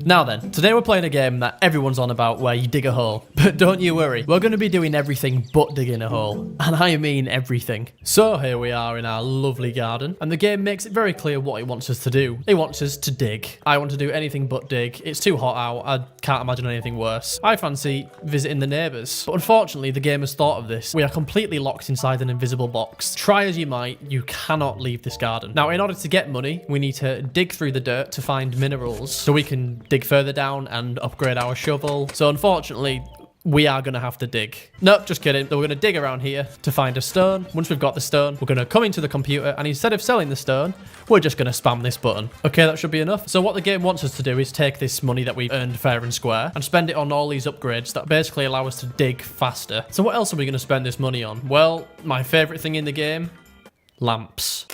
Now then, today we're playing a game that everyone's on about where you dig a hole. But don't you worry, we're going to be doing everything but digging a hole. And I mean everything. So here we are in our lovely garden, and the game makes it very clear what it wants us to do. It wants us to dig. I want to do anything but dig. It's too hot out, I can't imagine anything worse. I fancy visiting the neighbours. But unfortunately, the game has thought of this. We are completely locked inside an invisible box. Try as you might, you cannot leave this garden. Now, in order to get money, we need to dig through the dirt to find minerals, so we can dig further down and upgrade our shovel. So unfortunately, we are going to have to dig. Nope, just kidding. We're going to dig around here to find a stone. Once we've got the stone, we're going to come into the computer, and instead of selling the stone, we're just going to spam this button. Okay, that should be enough. So what the game wants us to do is take this money that we've earned fair and square and spend it on all these upgrades that basically allow us to dig faster. So what else are we going to spend this money on? Well, my favourite thing in the game, lamps.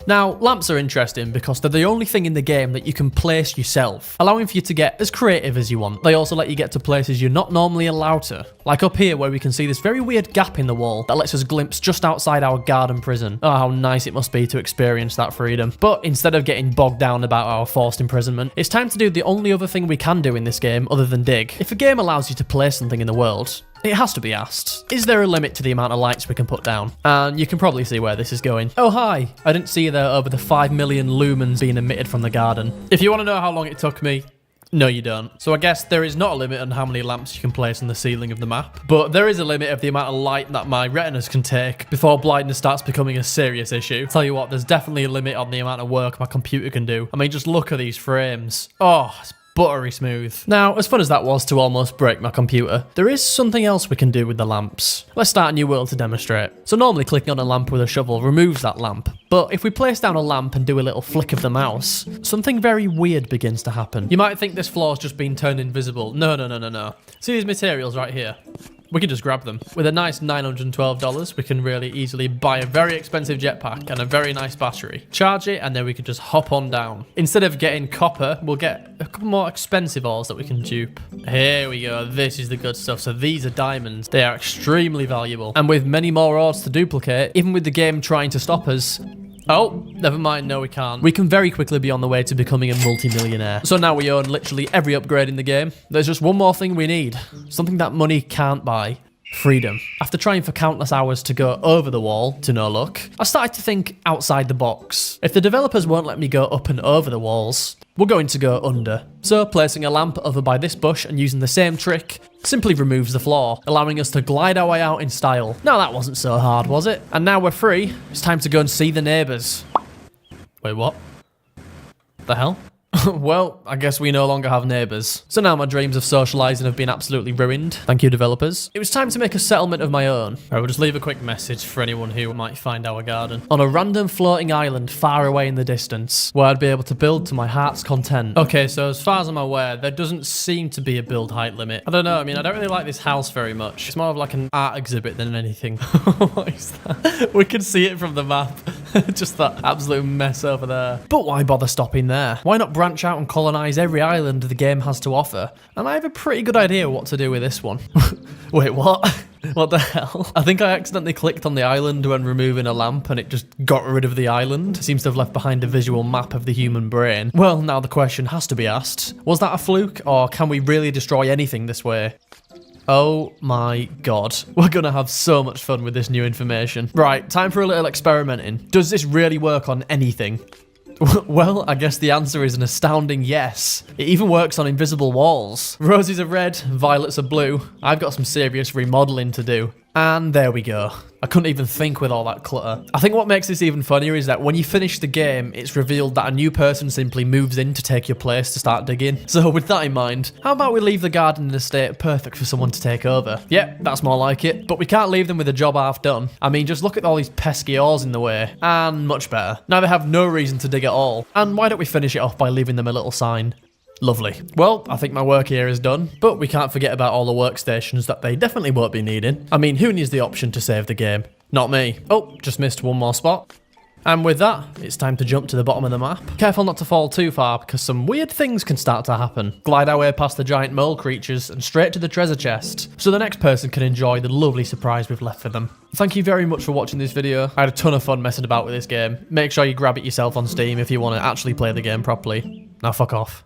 Now, lamps are interesting because they're the only thing in the game that you can place yourself, allowing for you to get as creative as you want. They also let you get to places you're not normally allowed to. Like up here where we can see this very weird gap in the wall that lets us glimpse just outside our garden prison. Oh, how nice it must be to experience that freedom. But instead of getting bogged down about our forced imprisonment, it's time to do the only other thing we can do in this game other than dig. If a game allows you to place something in the world, it has to be asked, is there a limit to the amount of lights we can put down? And you can probably see where this is going. Oh hi, I didn't see you there over the 5 million lumens being emitted from the garden. If you want to know how long it took me, no you don't. So I guess there is not a limit on how many lamps you can place on the ceiling of the map, but there is a limit of the amount of light that my retinas can take before blindness starts becoming a serious issue. Tell you what, there's definitely a limit on the amount of work my computer can do. I mean, just look at these frames. Oh, it's buttery smooth. Now, as fun as that was to almost break my computer, there is something else we can do with the lamps. Let's start a new world to demonstrate. So normally clicking on a lamp with a shovel removes that lamp, but if we place down a lamp and do a little flick of the mouse, something very weird begins to happen. You might think this floor's just been turned invisible. No. See these materials right here? We can just grab them. With a nice $912, we can really easily buy a very expensive jetpack and a very nice battery. Charge it, and then we can just hop on down. Instead of getting copper, we'll get a couple more expensive ores that we can dupe. Here we go. This is the good stuff. So these are diamonds. They are extremely valuable. And with many more ores to duplicate, even with the game trying to stop us, oh, never mind, no we can't. We can very quickly be on the way to becoming a multi-millionaire. So now we own literally every upgrade in the game. There's just one more thing we need. Something that money can't buy. Freedom. After trying for countless hours to go over the wall, to no luck, I started to think outside the box. If the developers won't let me go up and over the walls, we're going to go under. So placing a lamp over by this bush and using the same trick simply removes the floor, allowing us to glide our way out in style. Now that wasn't so hard, was it? And now we're free. It's time to go and see the neighbours. Wait, what? The hell? Well, I guess we no longer have neighbours. So now my dreams of socialising have been absolutely ruined. Thank you, developers. It was time to make a settlement of my own. I will just leave a quick message for anyone who might find our garden. On a random floating island far away in the distance, where I'd be able to build to my heart's content. Okay, so as far as I'm aware, there doesn't seem to be a build height limit. I don't know, I mean, I don't really like this house very much. It's more of like an art exhibit than anything. What is that? We can see it from the map. Just that absolute mess over there. But why bother stopping there? Why not branch out and colonise every island the game has to offer? And I have a pretty good idea what to do with this one. Wait, what? What the hell? I think I accidentally clicked on the island when removing a lamp and it just got rid of the island. It seems to have left behind a visual map of the human brain. Well, now the question has to be asked. Was that a fluke, or can we really destroy anything this way? Oh my god. We're gonna have so much fun with this new information. Right, time for a little experimenting. Does this really work on anything? Well, I guess the answer is an astounding yes. It even works on invisible walls. Roses are red, violets are blue. I've got some serious remodeling to do. And there we go. I couldn't even think with all that clutter. I think what makes this even funnier is that when you finish the game, it's revealed that a new person simply moves in to take your place to start digging. So with that in mind, how about we leave the garden in a state perfect for someone to take over? Yep, that's more like it. But we can't leave them with a job half done. I mean, just look at all these pesky ores in the way. And much better. Now they have no reason to dig at all. And why don't we finish it off by leaving them a little sign? Lovely. Well, I think my work here is done, but we can't forget about all the workstations that they definitely won't be needing. I mean, who needs the option to save the game? Not me. Oh, just missed one more spot. And with that, it's time to jump to the bottom of the map. Careful not to fall too far, because some weird things can start to happen. Glide our way past the giant mole creatures and straight to the treasure chest, so the next person can enjoy the lovely surprise we've left for them. Thank you very much for watching this video. I had a ton of fun messing about with this game. Make sure you grab it yourself on Steam if you want to actually play the game properly. Now fuck off.